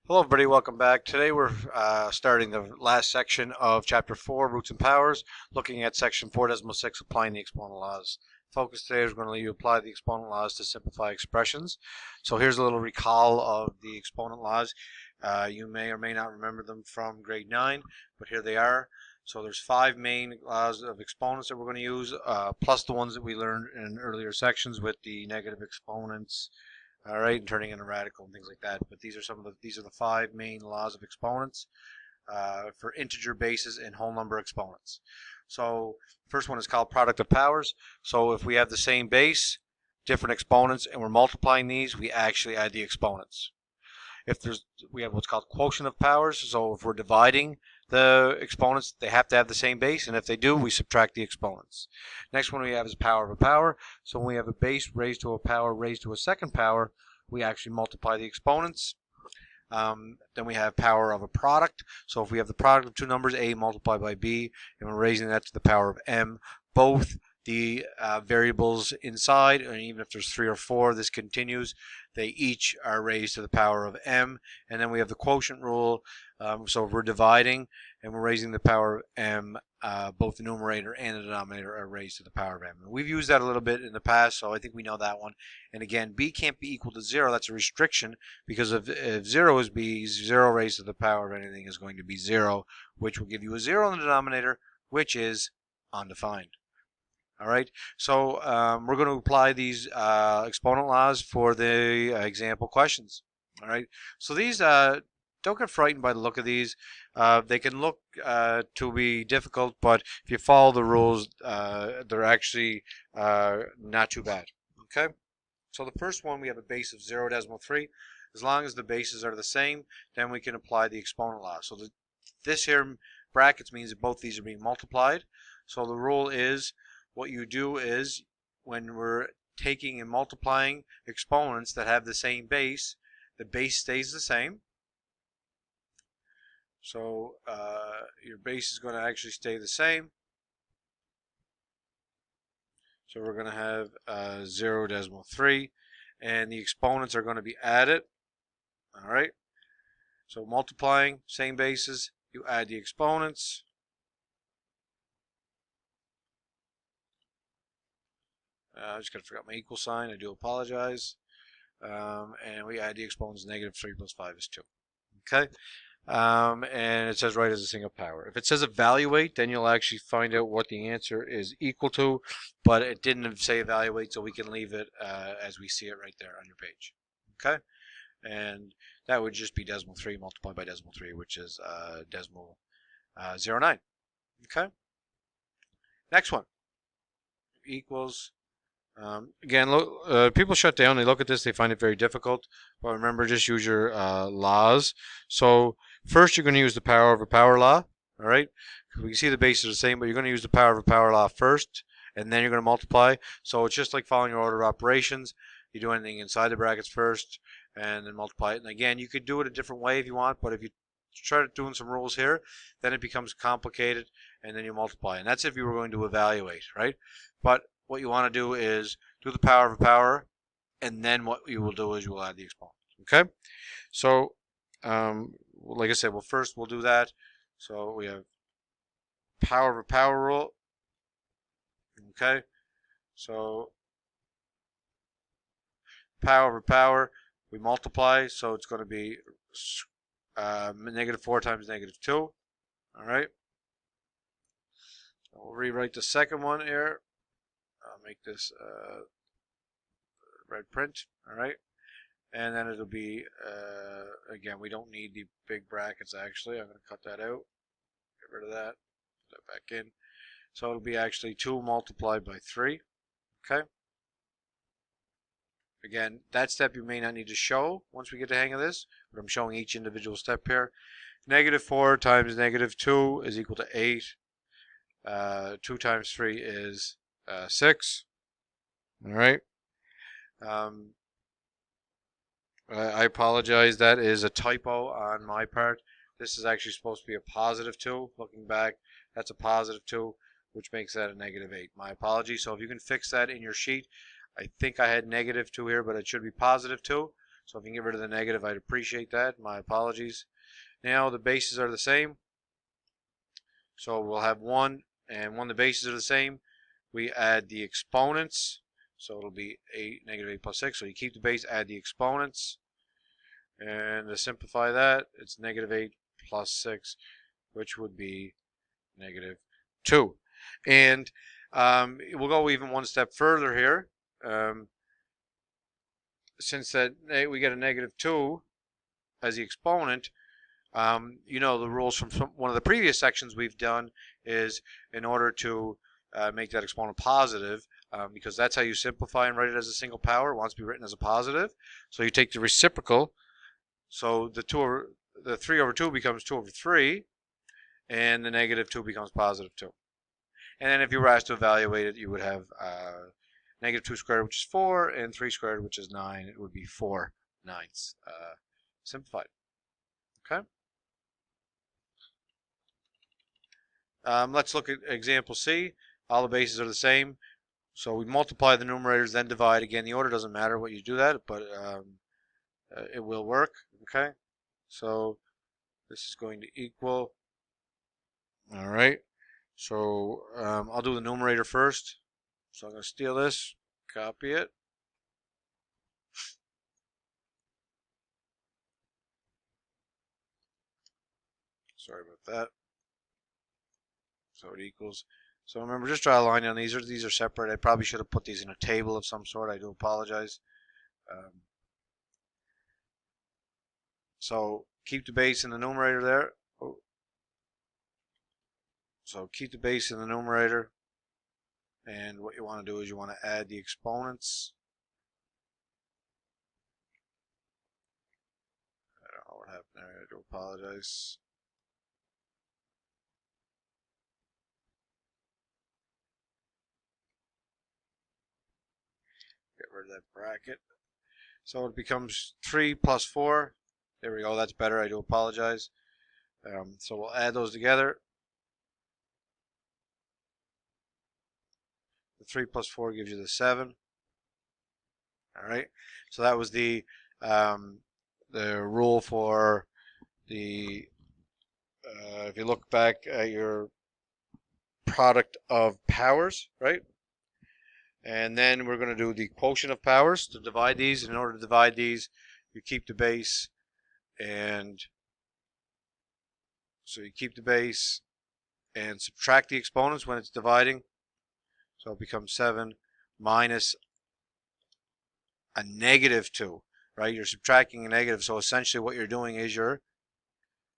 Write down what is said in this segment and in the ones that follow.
Hello everybody, welcome back. Today we're starting the last section of Chapter 4, Roots and Powers, looking at Section 4.6, applying the exponent laws. Focus today is going to let you apply the exponent laws to simplify expressions. So here's a little recall of the exponent laws. You may or may not remember them from grade 9, but here they are. So there's 5 main laws of exponents that we're going to use, plus the ones that we learned in earlier sections with the negative exponents, all right, and turning into radical and things like that. But these are the 5 main laws of exponents for integer bases and whole number exponents. So first one is called product of powers. So if we have the same base, different exponents, and we're multiplying these, we actually add the exponents. We have what's called quotient of powers. So if we're dividing the exponents, they have to have the same base, and if they do, we subtract the exponents. Next one we have is power of a power. So when we have a base raised to a power raised to a second power, we actually multiply the exponents. Then we have power of a product. So if we have the product of two numbers, a multiplied by b, and we're raising that to the power of m, both the variables inside, and even if there's 3 or 4, this continues, they each are raised to the power of m. And then we have the quotient rule. So if we're dividing and we're raising the power of m, both the numerator and the denominator are raised to the power of m. And we've used that a little bit in the past, so I think we know that one. And again, b can't be equal to 0. That's a restriction, because if 0 is b, 0 raised to the power of anything is going to be 0, which will give you a 0 in the denominator, which is undefined. All right, so we're going to apply these exponent laws for the example questions. All right, so these, don't get frightened by the look of these. They can look to be difficult, but if you follow the rules, they're actually not too bad. Okay, so the first one, we have a base of 0.3. As long as the bases are the same, then we can apply the exponent law. So this here brackets means that both these are being multiplied. So the rule is, what you do is, when we're taking and multiplying exponents that have the same base, the base stays the same. So your base is going to actually stay the same. So we're going to have 0.3, and the exponents are going to be added. All right. So multiplying, same bases, you add the exponents. I just got to forget my equal sign. I do apologize. And we add the exponents. -3 plus 5 is 2. Okay. And it says write as a single power. If it says evaluate, then you'll actually find out what the answer is equal to, but it didn't say evaluate, so we can leave it as we see it right there on your page. Okay, and that would just be decimal 3 multiplied by decimal 3, which is decimal 0.9. Okay, next one equals. Again, people shut down. They look at this, they find it very difficult. But remember, just use your laws. So first, you're going to use the power of a power law. All right. We can see the bases are the same, but you're going to use the power of a power law first, and then you're going to multiply. So it's just like following your order of operations. You do anything inside the brackets first, and then multiply it. And again, you could do it a different way if you want, but if you try doing some rules here, then it becomes complicated, and then you multiply. And that's if you were going to evaluate, right? But what you want to do is do the power of a power, and then what you will do is you will add the exponent. Okay, so like I said, well, first we'll do that. So we have power of a power rule. Okay, so power of a power, we multiply, so it's going to be -4 times -2. All right, we'll rewrite the second one here. I'll make this red print. All right, and then it'll be again, we don't need the big brackets. Actually, I'm going to cut that out, get rid of that, put that back in. So it'll be actually 2 multiplied by 3. Okay, again, that step you may not need to show once we get the hang of this, but I'm showing each individual step here. -4 times -2 is equal to 8. 2 times 3 is 6. All right. I apologize. That is a typo on my part. This is actually supposed to be a +2. Looking back, that's a +2, which makes that a -8. My apologies. So if you can fix that in your sheet, I think I had -2 here, but it should be +2. So if you can get rid of the negative, I'd appreciate that. My apologies. Now the bases are the same. So we'll have 1 and 1. The bases are the same. We add the exponents. So it'll be 8, negative 8 plus 6. So you keep the base, add the exponents. And to simplify that, it's negative 8 plus 6, which would be negative 2. And we'll go even one step further here. Since that we get a negative 2 as the exponent, you know the rules from one of the previous sections we've done is in order to make that exponent positive, because that's how you simplify and write it as a single power. It wants to be written as a positive. So you take the reciprocal. So the 3 over 2 becomes 2 over 3, and the negative 2 becomes positive 2. And then if you were asked to evaluate it, you would have negative 2 squared, which is 4, and 3 squared, which is 9. It would be 4 ninths simplified. Okay. Let's look at example C. All the bases are the same. So we multiply the numerators, then divide. Again, the order doesn't matter what you do that, but it will work. Okay. So this is going to equal. All right. So I'll do the numerator first. So I'm going to steal this, copy it. Sorry about that. So it equals. So remember, just draw a line on these. These are separate. I probably should have put these in a table of some sort. I do apologize. So keep the base in the numerator there. Oh. So keep the base in the numerator. And what you want to do is you want to add the exponents. I don't know what happened there. I do apologize. Get rid of that bracket. So it becomes 3 plus 4. There we go. That's better. I do apologize. So we'll add those together. The 3 plus 4 gives you the 7. All right. So that was the rule for the. If you look back at your product of powers, right? And then we're going to do the quotient of powers to divide these. In order to divide these, you keep the base, and so you keep the base and subtract the exponents when it's dividing. So it becomes 7 minus a negative 2, right? You're subtracting a negative, so essentially what you're doing is you're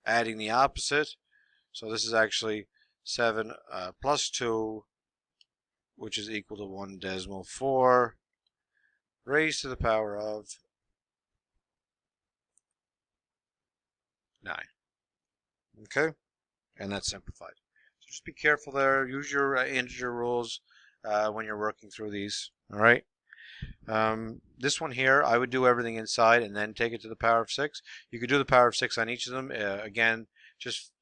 adding the opposite. So this is actually 7 plus 2, which is equal to 1.4 raised to the power of 9. Okay, and that's simplified. So just be careful there. Use your integer rules when you're working through these. All right. This one here, I would do everything inside and then take it to the power of 6. You could do the power of 6 on each of them. Again, just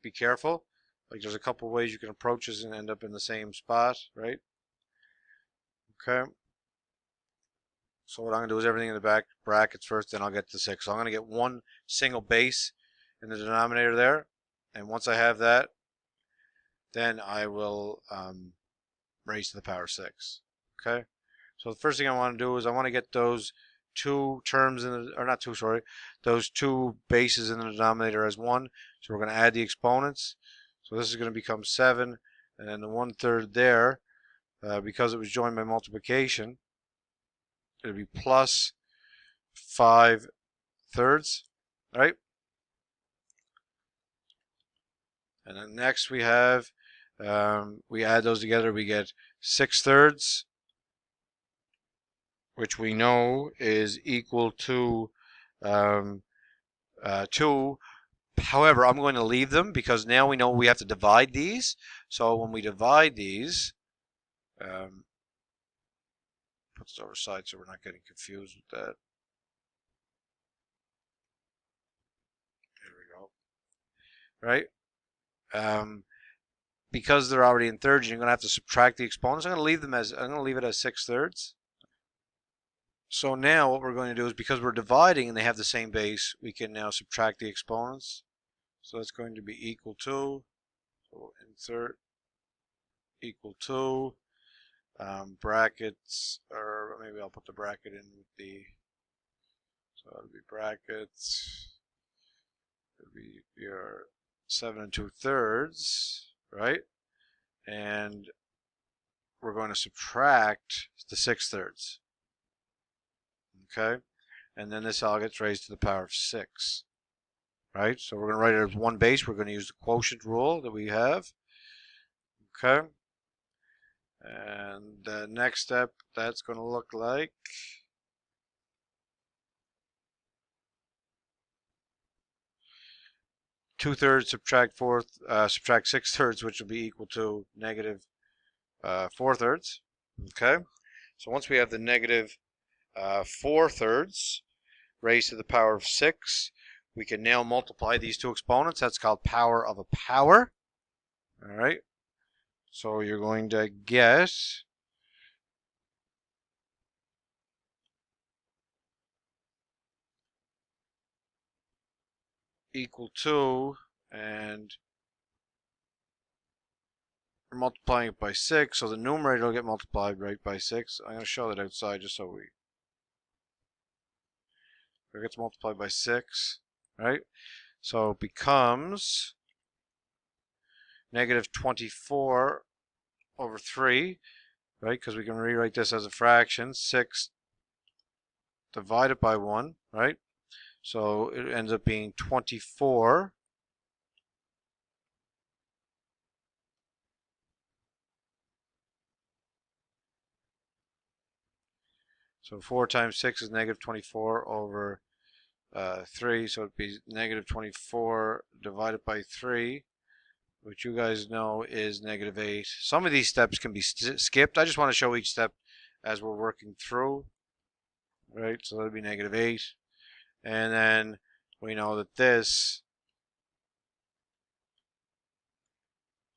be careful. Like there's a couple of ways you can approach this and end up in the same spot, right? Okay. So what I'm going to do is everything in the back brackets first, then I'll get to 6. So I'm going to get one single base in the denominator there. And once I have that, then I will raise to the power of 6. Okay. So the first thing I want to do is I want to get those two terms in the, or not two, sorry, those two bases in the denominator as 1. So we're going to add the exponents. So this is going to become 7, and then the 1/3 there, because it was joined by multiplication, it'll be plus 5/3, right? And then next we have, we add those together, we get 6/3, which we know is equal to 2. However, I'm going to leave them because now we know we have to divide these. So when we divide these, put this over side so we're not getting confused with that. There we go. Right? Because they're already in thirds, you're going to have to subtract the exponents. I'm going to leave it as 6/3. So now what we're going to do is, because we're dividing and they have the same base, we can now subtract the exponents. So it's going to be equal to, so insert equal to, brackets, or maybe I'll put the bracket in with the, so it'll be brackets, it'll be your 7 2/3, right? And we're going to subtract the 6/3. Okay, and then this all gets raised to the power of 6, right? So we're going to write it as one base. We're going to use the quotient rule that we have. Okay, and the next step, that's going to look like 2/3 subtract 6/3, which will be equal to negative 4/3. Okay, so once we have the negative 4/3 raised to the power of 6, we can now multiply these two exponents. That's called power of a power. All right, so you're going to get equal to, and we're multiplying it by 6, so the numerator will get multiplied right by 6. I'm going to show that outside just so it gets multiplied by 6, right? So it becomes negative 24 over 3, right? Because we can rewrite this as a fraction. 6 divided by 1, right? So it ends up being 24. So 4 times 6 is negative 24 over 3. So it'd be negative 24 divided by 3, which you guys know is negative 8. Some of these steps can be skipped. I just want to show each step as we're working through. Right, so that would be negative 8. And then we know that this,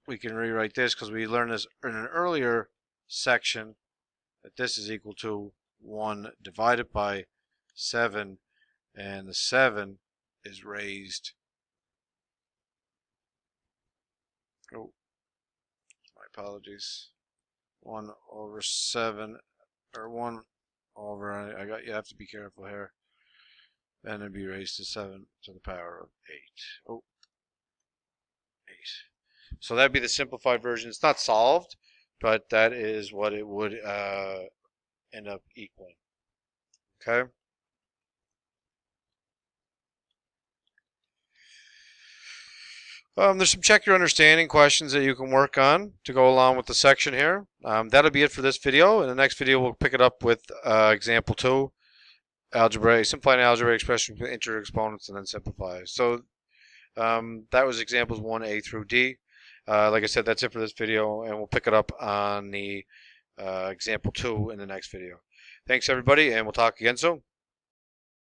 we can rewrite this because we learned this in an earlier section, that this is equal to 1 divided by 7, and the 7 is raised, oh, my apologies, 1 over 7, or 1 over, you have to be careful here, and it'd be raised to 7 to the power of 8. Oh, 8. So that'd be the simplified version. It's not solved, but that is what it would end up equaling. Okay. There's some check your understanding questions that you can work on to go along with the section here. That'll be it for this video. In the next video, we'll pick it up with example 2, simplify an algebraic expression with integer exponents and then simplify. So that was examples 1A through D. Like I said, that's it for this video, and we'll pick it up on the example 2 in the next video. Thanks, everybody, and we'll talk again soon.